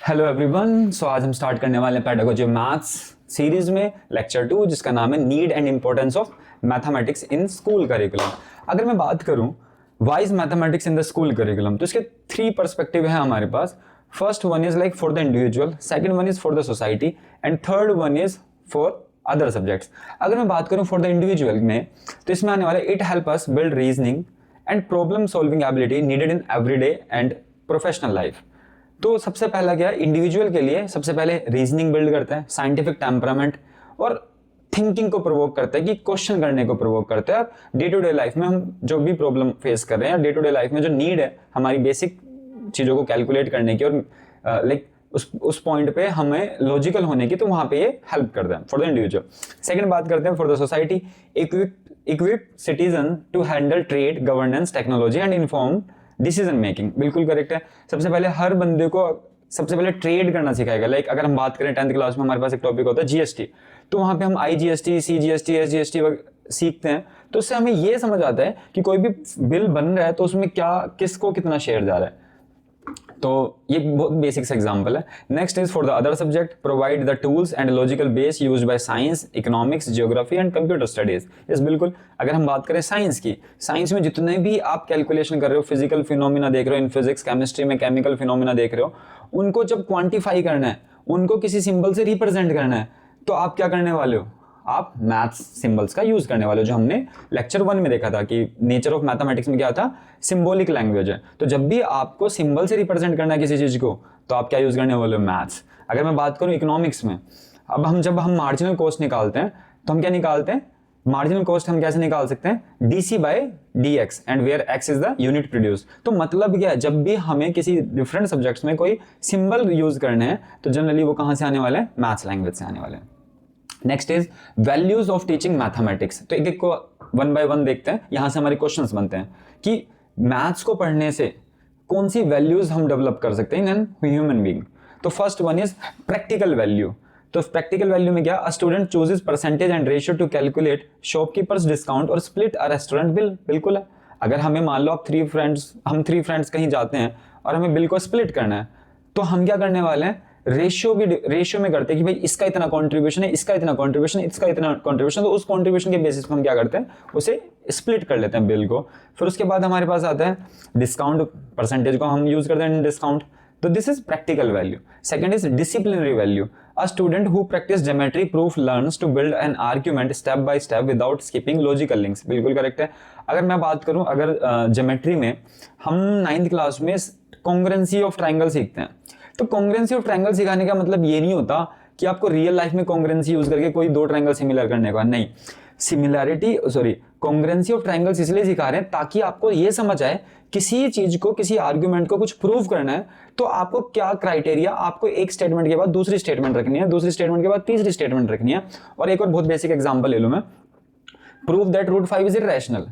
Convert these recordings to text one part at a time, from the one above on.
Hello everyone. सो आज हम start करने वाले हैं पेडागोजी मैथ्स सीरीज में लेक्चर 2, जिसका नाम है need and importance of mathematics in school curriculum. अगर मैं बात करूं wise mathematics in the school curriculum, तो इसके 3 पर्सपेक्टिव है हमारे पास। First one is like for the individual, second one is for the society and third one is for other subjects. अगर मैं बात करूं फॉर द इंडिविजुअल में, तो इसमें आने वाला it help us build reasoning and problem solving ability needed in everyday and professional life. तो सबसे पहला क्या है, इंडिविजुअल के लिए सबसे पहले रीजनिंग बिल्ड करता है, साइंटिफिक टेम्परामेंट और थिंकिंग को प्रोवोक करता है कि क्वेश्चन करने को प्रोवोक करता है। डे टू डे लाइफ में हम जो भी प्रॉब्लम फेस कर रहे हैं, डे टू डे लाइफ में जो नीड है हमारी बेसिक चीज़ों को कैलकुलेट करने की और लाइक उस पॉइंट पे हमें लॉजिकल होने की, तो वहाँ पे ये हेल्प करता है फॉर द इंडिविजुअल। सेकंड बात करते हैं for the society, equip citizen to handle trade, governance, technology and inform decision making. बिल्कुल करेक्ट है। सबसे पहले हर बंदे को सबसे पहले ट्रेड करना सिखाएगा। लाइक अगर हम बात करें 10th क्लास में हमारे पास एक टॉपिक होता है जीएसटी, तो वहाँ पे हम IGST, CGST, SGST सीखते हैं, तो उससे हमें ये समझ आता है कि कोई भी बिल बन रहा है तो उसमें क्या किसको कितना शेयर जा रहा है। तो ये बहुत बेसिक एग्जांपल है। Next is for the other subject, provide the tools and logical base used by science, economics, geography and computer studies. Yes बिल्कुल। अगर हम बात करें साइंस की, साइंस में जितने भी आप कैलकुलेशन कर रहे हो, फिजिकल फिनोमिना देख रहे हो, इन फिजिक्स केमिस्ट्री में केमिकल फिनोमिना देख रहे हो, उनको जब क्वांटिफाई करना है, उनको किसी सिंबल से रिप्रेजेंट करना है, तो आप क्या करने वाले हो, आप मैथ्स सिंबल्स का यूज करने वाले हो, जो हमने लेक्चर 1 में देखा था कि नेचर ऑफ मैथमेटिक्स में क्या था, सिंबॉलिक लैंग्वेज है। तो जब भी आपको सिंबल से रिप्रेजेंट करना है किसी चीज को, तो आप क्या यूज करने वाले हो, मैथ्स। अगर मैं बात करूं इकोनॉमिक्स में, अब जब हम मार्जिनल कॉस्ट निकालते हैं, तो हम क्या निकालते हैं, मार्जिनल कॉस्ट हम कैसे निकाल सकते हैं, DC/DX and where X is the unit produce. तो मतलब क्या है, जब भी हमें किसी डिफरेंट सब्जेक्ट्स में कोई सिंबल यूज करने हैं, तो जनरली वो कहां से आने वाले हैं, मैथ्स लैंग्वेज से आने वाले हैं। Next is values of teaching mathematics. तो एक एक को वन बाय वन देखते हैं, यहां से हमारे क्वेश्चंस बनते हैं कि मैथ्स को पढ़ने से कौन सी वैल्यूज हम डेवलप कर सकते हैं इन एन ह्यूमन बीइंग। तो first one is practical value. तो प्रैक्टिकल वैल्यू में क्या, a student chooses percentage and ratio two calculate shopkeepers discount और स्प्लिट अ रेस्टोरेंट बिल। बिल्कुल है। अगर हमें मान लो आप हम थ्री फ्रेंड्स कहीं जाते हैं और हमें बिल को स्प्लिट करना है, तो हम क्या करने वाले हैं, रेशियो में करते हैं कि भाई इसका इतना कंट्रीब्यूशन है, इसका इतना कंट्रीब्यूशन है, इसका इतना कंट्रीब्यूशन, तो उस कंट्रीब्यूशन के बेसिस पर हम क्या करते हैं, उसे स्प्लिट कर लेते हैं बिल को। फिर उसके बाद हमारे पास आता है डिस्काउंट, परसेंटेज को हम यूज करते हैं डिस्काउंट। तो this is practical value. Second is disciplinary value. A student who practice geometry proof learns to build an argument step by step without skipping logical links. बिल्कुल करेक्ट है। अगर मैं बात करूं, अगर ज्योमेट्री में हम 9th क्लास में कॉन्ग्रुएंसी ऑफ ट्राइंगल सीखते हैं, तो कॉन्ग्रुएंसी ऑफ ट्राइंगल सिखाने का मतलब ये नहीं होता कि आपको रियल लाइफ में कॉन्ग्रुएंसी यूज करके कोई 2 ट्राइंगल सिमिलर करने का, नहीं। कॉन्ग्रुएंसी ऑफ ट्राइंगल्स इसलिए सिखा रहे हैं ताकि आपको ये समझ आए किसी चीज को, किसी आर्ग्यूमेंट को कुछ प्रूव करना है, तो आपको क्या क्राइटेरिया, आपको एक स्टेटमेंट के बाद दूसरी स्टेटमेंट रखनी है, दूसरी स्टेटमेंट के बाद तीसरी स्टेटमेंट रखनी है। और एक और बहुत बेसिक एग्जांपल ले लो मैं, प्रूव दैट √5 इज इररेशनल।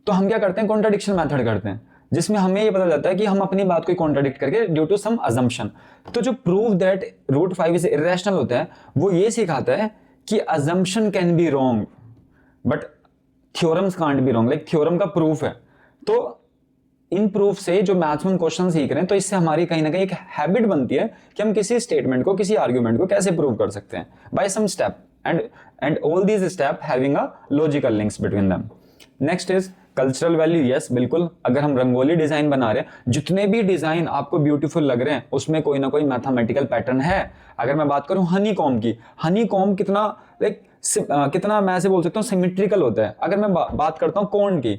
तो हम क्या करते हैं, कॉन्ट्राडिक्शन मेथड करते हैं, जिसमें हमें ये पता चलता है कि हम अपनी बात को कॉन्ट्राडिक्ट करके ड्यू टू सम अजम्पशन। तो जो प्रूव दैट √5 इज इररेशनल होता है, वो ये सिखाता है कि assumption can be wrong but theorems can't be wrong. Like theorem का प्रूफ है, तो इन प्रूफ से जो मैथ्स में क्वेश्चन सीख रहे हैं, तो इससे हमारी कहीं ना कहीं एक हैबिट बनती है कि हम किसी स्टेटमेंट को, किसी आर्ग्यूमेंट को कैसे प्रूव कर सकते हैं by some step and all these step having a logical links between them. Next is cultural value. Yes बिल्कुल। अगर हम रंगोली डिजाइन बना रहे हैं, जितने भी डिजाइन आपको ब्यूटीफुल लग रहे हैं, उसमें कोई ना कोई मैथमेटिकल पैटर्न है। अगर मैं बात करूं हनी कॉम्ब की, हनी कॉम्ब कितना कितना मैं ऐसे बोल सकता हूँ सिमेट्रिकल होता है। अगर मैं बात करता हूँ कॉर्न की,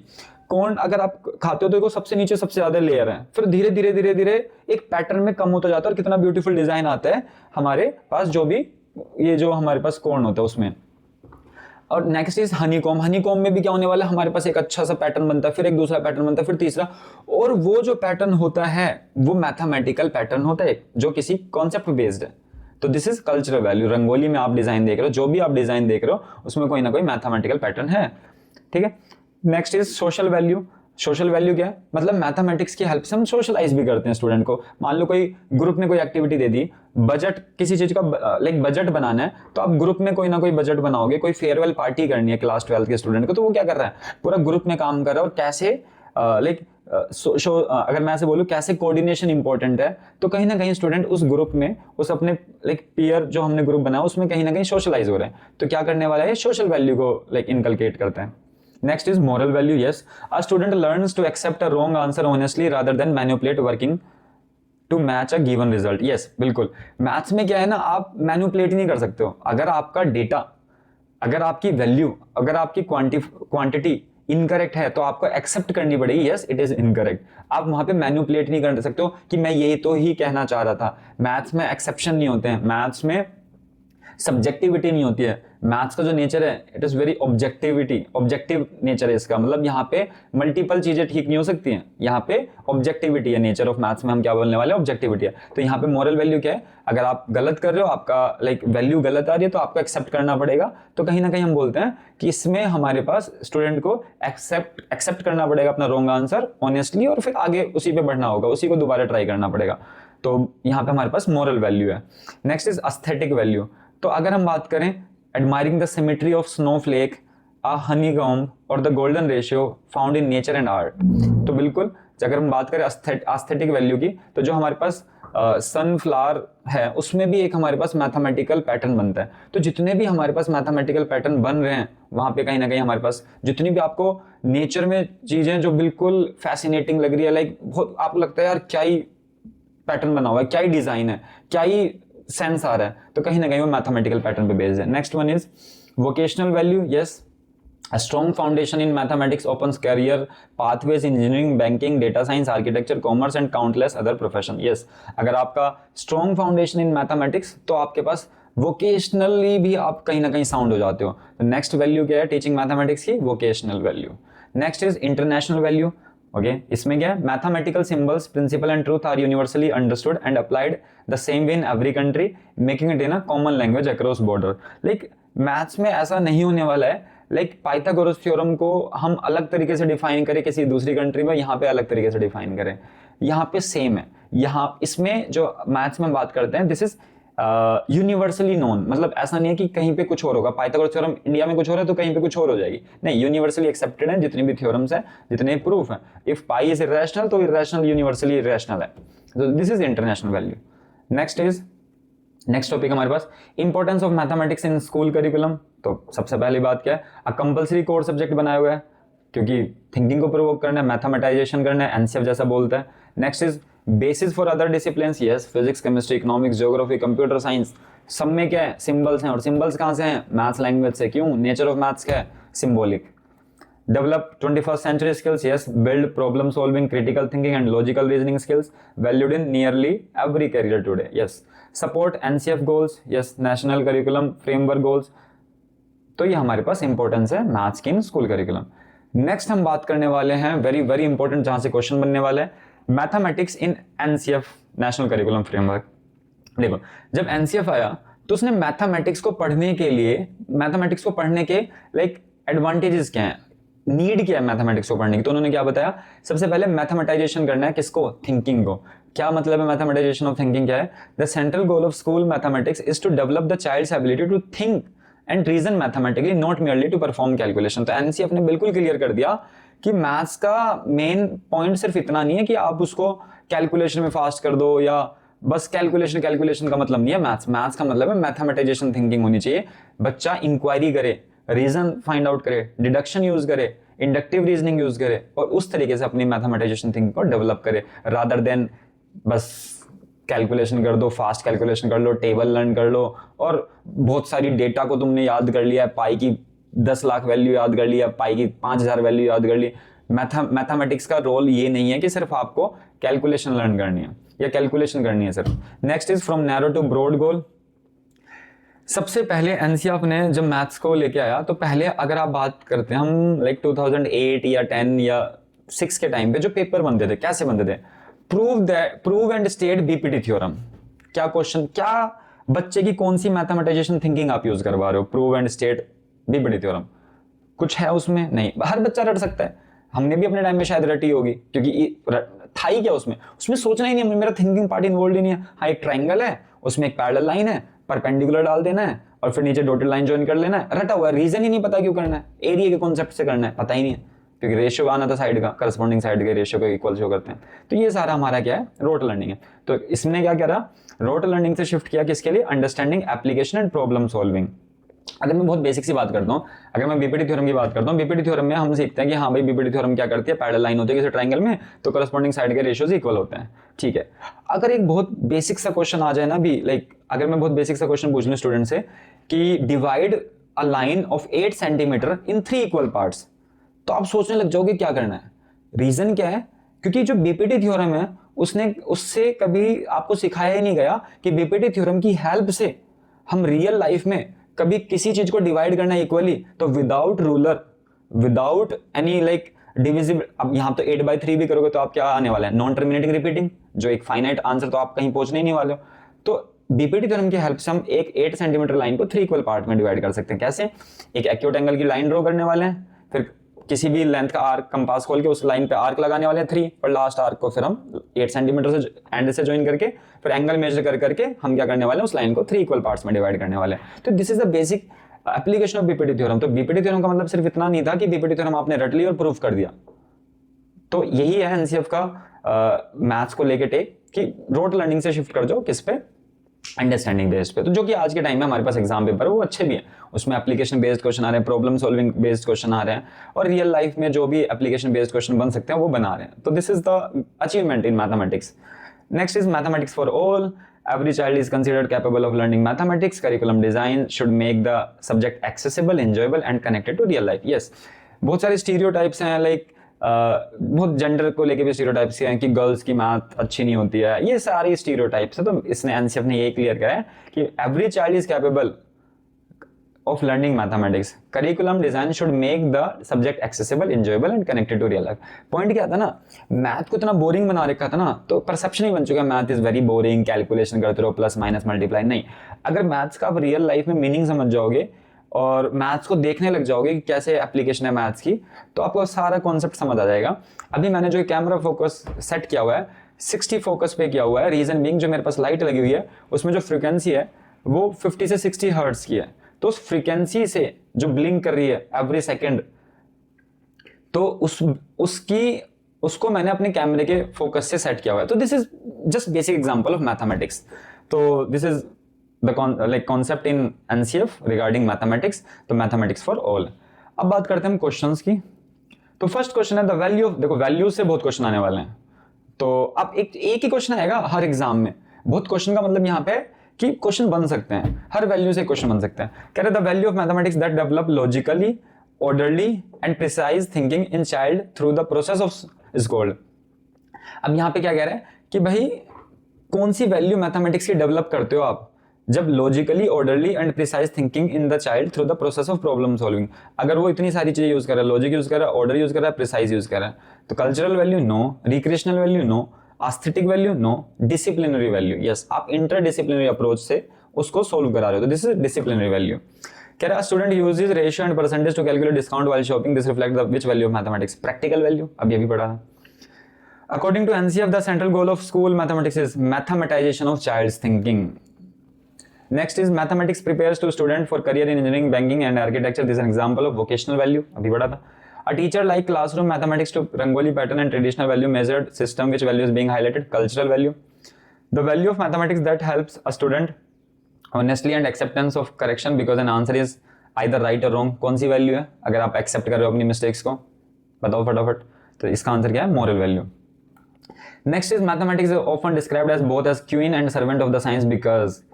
कॉर्न अगर आप खाते हो तो देखो सबसे नीचे सबसे ज्यादा लेयर है, फिर धीरे धीरे धीरे धीरे एक पैटर्न में कम होता जाता है और कितना ब्यूटीफुल डिजाइन आता है हमारे पास, जो भी ये जो हमारे पास कॉर्न होता है उसमें। और नेक्स्ट इज हनीकॉम्ब। हनीकॉम्ब में भी क्या होने वाला है, हमारे पास एक अच्छा सा पैटर्न बनता है, फिर एक दूसरा पैटर्न बनता है, फिर तीसरा, और वो जो पैटर्न होता है वो मैथमेटिकल पैटर्न होता है जो किसी कॉन्सेप्ट बेस्ड है। तो this is cultural value. Rangoli में आप डिजाइन देख रहे हो, जो भी आप डिजाइन देख रहे हो, उसमें कोई ना कोई मैथमेटिकल पैटर्न है। ठीक है। Next is social value. Social value क्या है, मतलब मैथमेटिक्स की हेल्प से हम सोशलाइज भी करते हैं स्टूडेंट को। मान लो कोई ग्रुप ने कोई एक्टिविटी दे दी, बजट किसी चीज का लाइक बजट बनाना है, तो आप ग्रुप में कोई ना कोई बजट बनाओगे। कोई फेयरवेल पार्टी करनी है क्लास 12 के स्टूडेंट को, तो वो क्या कर रहा है, पूरा ग्रुप में काम कर रहा है और कैसे लाइक अगर मैं ऐसे बोलूँ कैसे कोऑर्डिनेशन इंपॉर्टेंट है, तो कहीं ना कहीं स्टूडेंट उस ग्रुप में, उस अपने लाइक पीयर जो हमने ग्रुप बनाया उसमें कहीं ना कहीं सोशलाइज हो रहे हैं, तो क्या करने वाला है, सोशल वैल्यू को लाइक इनकलकेट करता है। Next is moral value. Yes, a student learns to accept a wrong answer honestly rather than manipulate working to match a given result. Yes, बिल्कुल। मैथ्स में क्या है ना, आप मैनिपुलेट नहीं कर सकते हो। अगर आपका डेटा, अगर आपकी वैल्यू, अगर आपकी क्वांटिटी इनकरेक्ट है तो आपको एक्सेप्ट करनी पड़ेगी, यस इट इज इनकरेक्ट। आप वहां पे मैनिपुलेट नहीं कर सकते हो कि मैं ये तो ही कहना चाह रहा था। मैथ्स में एक्सेप्शन नहीं होते हैं, मैथ्स में सब्जेक्टिविटी नहीं होती है। मैथ्स का जो नेचर है it is very objective nature है इसका, मतलब यहाँ पे मल्टीपल चीजें ठीक नहीं हो सकती हैं, यहाँ पे ऑब्जेक्टिविटी है। नेचर ऑफ मैथ्स में हम क्या बोलने वाले हैं, ऑब्जेक्टिविटी है। तो यहाँ पे मोरल वैल्यू क्या है, अगर आप गलत कर रहे हो, आपका लाइक वैल्यू गलत आ रही है, तो आपको एक्सेप्ट करना पड़ेगा। तो कहीं ना कहीं हम बोलते हैं कि इसमें हमारे पास स्टूडेंट को एक्सेप्ट करना पड़ेगा अपना रॉन्ग आंसर ऑनेस्टली, और फिर आगे उसी पे बढ़ना होगा, उसी को दोबारा ट्राई करना पड़ेगा। तो यहाँ पे हमारे पास मोरल वैल्यू है। Next is aesthetic value. तो अगर हम बात करें admiring the symmetry of snowflake, a honeycomb और the golden ratio found in nature and art, तो बिल्कुल अगर हम बात करें एस्थेटिक वैल्यू की, तो जो हमारे पास सनफ्लावर है उसमें भी एक हमारे पास मैथमेटिकल पैटर्न बनता है। तो जितने भी हमारे पास मैथमेटिकल पैटर्न बन रहे हैं वहां पे कहीं ना कहीं हमारे पास जितनी भी आपको नेचर में चीजें जो बिल्कुल फैसिनेटिंग लग रही है, लाइक बहुत आपको लगता है यार क्या ही पैटर्न बना हुआ है, क्या ही डिजाइन है, क्या ही सेंस आ रहा है, तो कहीं ना कहीं वो मैथमेटिकल पैटर्न पे बेस्ड है। Next one is vocational value. Yes, a strong foundation in mathematics opens career pathways in engineering, banking, data science, architecture, commerce and countless other profession. Yes, अगर आपका strong foundation in mathematics तो आपके पास vocationally भी आप कहीं ना कहीं sound हो जाते हो। तो next value क्या है teaching mathematics की, vocational value. Next is international value. Okay, इसमें क्या है, mathematical symbols, principal and truth are universally understood and applied the same way in every country, making it in a common language across border. Like maths में ऐसा नहीं होने वाला है like Pythagoras theorem को हम अलग तरीके से डिफाइन करें किसी दूसरी कंट्री में, यहाँ पे अलग तरीके से डिफाइन करें, यहाँ पे सेम है। यहाँ इसमें जो मैथ्स में बात करते हैं दिस इज यूनिवर्सली नोन, मतलब ऐसा नहीं है कि कहीं पे कुछ और होगा, पाइथागोरस थ्योरम इंडिया में कुछ हो रहा है तो कहीं पे कुछ और हो जाएगी, नहीं, यूनिवर्सली एक्सेप्टेड है जितनी भी थ्योरम्स है, जितने प्रूफ है। इफ पाई इज इरेशनल तो इरेशनल यूनिवर्सली इरेशनल है। तो this is international value. Next topic हमारे पास importance of mathematics in school curriculum. तो सबसे पहली बात क्या है, अ कंपलसरी कोर सब्जेक्ट बनाया हुआ है क्योंकि थिंकिंग को प्रोवोक करना है, मैथमेटाइजेशन करना है, एनसीएफ जैसा बोलता है। Next is basis for other disciplines. Yes, physics, chemistry, economics, geography, computer science, सब में क्या है, सिंबल्स हैं, और सिंबल्स कहाँ से हैं, मैथ्स लैंग्वेज से। क्यों, नेचर ऑफ मैथ्स क्या है, symbolic. Develop 21st century skills. Yes, build problem solving, critical thinking and logical reasoning skills valued in nearly every career today. Yes, support NCF goals. Yes, national curriculum framework goals. तो ये हमारे पास importance है maths की इन school curriculum. Next हम बात करने वाले हैं वेरी वेरी इंपॉर्टेंट, जहां से क्वेश्चन बनने वाला है, मैथमेटिक्स इन एनसीएफ नेशनल करिकुलम फ्रेमवर्क। देखो, जब एनसीएफ आया तो उसने मैथमेटिक्स को पढ़ने के लिए, मैथमेटिक्स को पढ़ने के लाइक एडवांटेजेस क्या हैं, नीड क्या है मैथमेटिक्स को पढ़ने की, तो उन्होंने क्या बताया, सबसे पहले मैथमेटाइजेशन करना है, किसको, थिंकिंग को। क्या मतलब है मैथमेटाइजेशन ऑफ थिंकिंग, क्या है, the central goal of school mathematics is to develop the child's ability to think and reason mathematically, not merely to perform calculation. तो एनसीएफ ने बिल्कुल क्लियर कर दिया कि मैथ्स का मेन पॉइंट सिर्फ इतना नहीं है कि आप उसको कैलकुलेशन में फास्ट कर दो, या बस कैलकुलेशन का मतलब नहीं है मैथ्स का मतलब है मैथमेटाइजेशन थिंकिंग होनी चाहिए। बच्चा इंक्वायरी करे, रीजन फाइंड आउट करे, डिडक्शन यूज करे, इंडक्टिव रीजनिंग यूज करे, और उस तरीके से अपनी मैथमेटाइजेशन थिंकिंग को डेवलप करे, रादर देन बस कैलकुलेशन कर दो, फास्ट कैलकुलेशन कर लो, टेबल लर्न कर लो, और बहुत सारी डेटा को तुमने याद कर लिया, पाई की 10 लाख वैल्यू याद कर लिया, पाई की 5000 वैल्यू याद कर ली। मैथमेटिक्स का रोल ये नहीं है कि सिर्फ आपको कैलकुलेशन लर्न करनी है या कैलकुलेशन करनी है सिर्फ। Next is from narrow to broad goal. सबसे पहले एनसीएफ ने जब मैथ्स को लेके आया तो पहले अगर आप बात करते हैं हम लाइक 2008 या 10 या 6 के टाइम पे जो पेपर बनते थे, कैसे बनते थे, prove and state BPT theorem. क्या क्वेश्चन, क्या बच्चे की कौन सी मैथमेटाइजेशन थिंकिंग आप यूज करवा रहे हो, prove and state BPT theorem, कुछ है उसमें, नहीं, हर बच्चा रट सकता है, हमने भी अपने टाइम में शायद रटी होगी, क्योंकि था ही क्या उसमें सोचना ही नहीं, मेरा थिंकिंग पार्ट इन्वॉल्व ही नहीं है। हाँ, एक ट्राइंगल है, उसमें एक पैरेलल लाइन है, परपेंडिकुलर डाल देना है और फिर नीचे डॉटेड लाइन ज्वाइन कर लेना है, रटा हुआ है, रीजन ही नहीं पता क्यों करना है, एरिया के कॉन्सेप्ट से करना है, पता ही नहीं है, क्योंकि रेशियो आना था साइड का, करस्पॉन्डिंग साइड के रेशियो को इक्वल शो करते हैं। तो ये सारा हमारा क्या है, रोट लर्निंग है। तो इसने क्या करा, रोट लर्निंग से शिफ्ट किया किसके लिए, understanding application and problem solving. अगर मैं बहुत बेसिक सी बात करता हूँ, अगर मैं बीपीटी थ्योरम की बात करता हूँ, बीपीटी थ्योरम में हम सीखते हैं कि हाँ भाई बीपीटी थ्योरम क्या करती है, पैरेलल लाइन होती है किसी ट्रायंगल में, तो करस्पॉन्डिंग साइड के रेशियोज इक्वल होते हैं, ठीक है। अगर एक बहुत बेसिक सा क्वेश्चन आ जाए ना भी, लाइक अगर मैं बहुत बेसिक सा क्वेश्चन पूछ लूँ स्टूडेंट से कि divide a line of 8 centimetre in 3 equal parts, तो आप सोचने लग जाओगे क्या करना है। रीजन क्या है, क्योंकि जो बीपीटी थ्योरम है उससे कभी आपको सिखाया ही नहीं गया कि बीपीटी थ्योरम की हेल्प से हम रियल लाइफ में कभी किसी चीज को डिवाइड करना इक्वली, तो without ruler, without any like divisible, अब यहां तो 8/3 भी करोगे तो आप क्या आने वाले हैं, नॉन टर्मिनेटिंग रिपीटिंग, जो एक फाइनाइट आंसर, तो आप कहीं पहुंचने ही नहीं वाले हो। तो बीपीटी थ्योरम की हेल्प से हम एक 8 सेंटीमीटर लाइन को 3 इक्वल पार्ट में डिवाइड कर सकते हैं। कैसे, एक एक्यूट एंगल की लाइन ड्रॉ करने वाले हैं, फिर किसी भी लेंथ का आर्क कंपास खोल के उस लाइन पे आर्क लगाने वाले हैं 3, और लास्ट आर्क को फिर हम 8 सेंटीमीटर से एंड से ज्वाइन करके फिर एंगल मेजर करके हम क्या करने वाले हैं, उस लाइन को 3 इक्वल पार्ट्स में डिवाइड करने वाले हैं। तो this is the basic application of BPT theorem. तो बीपीटी थ्योरम का मतलब सिर्फ इतना नहीं था कि बीपीटी थ्योरम आपने रट ली और प्रूफ कर दिया। तो यही है एनसीएफ का मैथ्स को लेके टेक, कि रोट लर्निंग से शिफ्ट कर जाओ किस पे, अंडरस्टैंडिंग बेस्ड पे। तो जो कि आज के टाइम में हमारे पास एग्जाम पेपर है वो अच्छे भी है, उसमें एप्लीकेशन बेस्ड क्वेश्चन आ रहे हैं, प्रॉब्लम सॉल्विंग बेस्ड क्वेश्चन आ रहे हैं, और रियल लाइफ में जो भी एप्लीकेशन बेस्ड क्वेश्चन बन सकते हैं वो बना रहे हैं। तो this is the achievement in mathematics. Next is mathematics for all. Every child is considered capable of learning mathematics. Curriculum design should make the subject accessible, enjoyable and connected to real life. Yes, बहुत सारे stereotypes हैं, like बहुत gender को लेके भी stereotypes हैं कि girls की मैथ अच्छी नहीं होती है, ये सारी स्टीरियोटाइप्स है। तो इसने एनसीएफ ने ये क्लियर करा है कि every child is capable of learning mathematics. Curriculum design should make the subject accessible, enjoyable and connected to real life. Point क्या था ना, मैथ को इतना बोरिंग बना रखा था ना, तो परसेप्शन ही बन चुका है math is very boring, calculation करते रहो, प्लस माइनस मल्टीप्लाई। नहीं, अगर मैथ्स का आप रियल लाइफ में मीनिंग समझ जाओगे और मैथ्स को देखने लग जाओगे कि कैसे एप्लीकेशन है मैथ्स की, तो आपको सारा कॉन्सेप्ट समझ आ जाएगा। अभी मैंने जो कैमरा फोकस सेट किया हुआ है 60 फोकस पे किया हुआ है, रीजन बीइंग जो मेरे पास लाइट लगी हुई है उसमें जो फ्रीक्वेंसी है वो 50 से 60 हर्ट्ज की है। तो उस फ्रीक्वेंसी से जो ब्लिंक कर रही है एवरी सेकेंड, तो उसको मैंने अपने कैमरे के फोकस से सेट किया हुआ है। तो this is just basic example of mathematics. तो this is the concept in NCF regarding mathematics, तो मैथमेटिक्स फॉर ऑल। अब बात करते हैं हम क्वेश्चंस की। तो फर्स्ट क्वेश्चन है द वैल्यू ऑफ, देखो वैल्यू से बहुत क्वेश्चन आने वाले हैं, तो अब एक ही क्वेश्चन आएगा हर एग्जाम में। बहुत क्वेश्चन का मतलब यहाँ पे कि क्वेश्चन बन सकते हैं, हर वैल्यू से क्वेश्चन बन सकते हैं। कह रहे the value of mathematics that develop logically, orderly and precise thinking in child through the process of is gold. अब यहाँ पे क्या कह रहे हैं कि भाई कौन सी वैल्यू मैथमेटिक्स की डेवलप करते हो आप, जब logically, orderly and precise thinking in the child through the process of problem solving. अगर वो इतनी सारी चीजें यूज कर रहा है, लॉजिक यूज कर रहा है, ऑर्डर यूज कर रहा है, प्रिसाइज यूज कर रहा है, तो cultural value no, recreational value no, aesthetic value no, disciplinary value yes, आप इंटरडिसिप्लिनरी अप्रोच से उसको सोल्व करा रहे हो, तो दिस इज डिसिप्लिनरी वैल्यू। कह रहा student uses ratio and percentage to calculate discount while shopping, this reflect the which value of mathematics, practical value, अब ये भी पढ़ा है। According to NCF, the central goal of school mathematics is mathematization of child's thinking. Next is mathematics prepares to student for career in engineering, banking and architecture. This is an example of vocational value. अभी पढ़ा था। A teacher like classroom mathematics to Rangoli pattern and traditional value measured system, which value is being highlighted, cultural value. The value of mathematics that helps a student honestly and acceptance of correction because an answer is either right or wrong. कौन सी value है? अगर आप accept कर रहे हो अपनी mistakes को, बताओ फटाफट। तो इसका आंसर क्या है? Moral value. Next is mathematics is often described as both as queen and servant of the science because,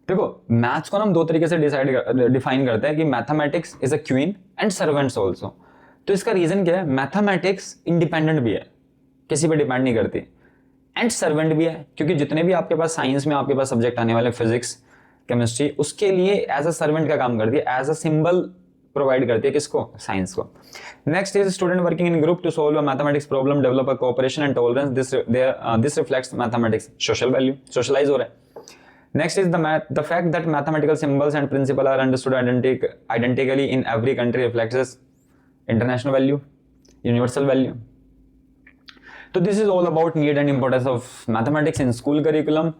देखो मैथ्स को हम दो तरीके से डिफाइन करते हैं कि mathematics is a queen and servants also. तो इसका रीजन क्या है, मैथमेटिक्स इंडिपेंडेंट भी है, किसी पे डिपेंड नहीं करती, एंड सर्वेंट भी है, क्योंकि जितने भी आपके पास साइंस में आपके पास सब्जेक्ट आने वाले, फिजिक्स, केमिस्ट्री, उसके लिए एज अ सर्वेंट का काम करती है, एज अ सिंबल प्रोवाइड करती है किसको, साइंस को। Next is student working in group to solve a mathematics problem develop a cooperation and tolerance, this reflects mathematics social value, socialise हो रहा है। Next is the fact that mathematical symbols and principles are understood identically in every country reflects international value, universal value. तो this is all about need and importance of mathematics in school curriculum.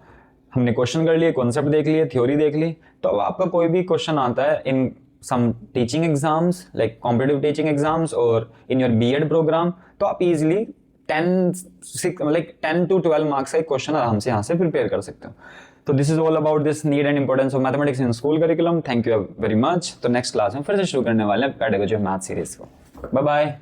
हमने question कर लिए, concept देख लिए, theory देख ली। तो अब आपका कोई भी क्वेश्चन आता है इन some teaching exams like competitive teaching exams or in your B.Ed program, तो आप easily 10 to 12 मार्क्स का एक क्वेश्चन आराम से यहाँ से प्रिपेयर कर सकते हो. तो this is all about this need and importance of mathematics in school curriculum. Thank you very much. तो नेक्स्ट क्लास में फिर से शुरू करने वाले हैं पेडागोजी ऑफ मैथ सीरीज को. Bye bye.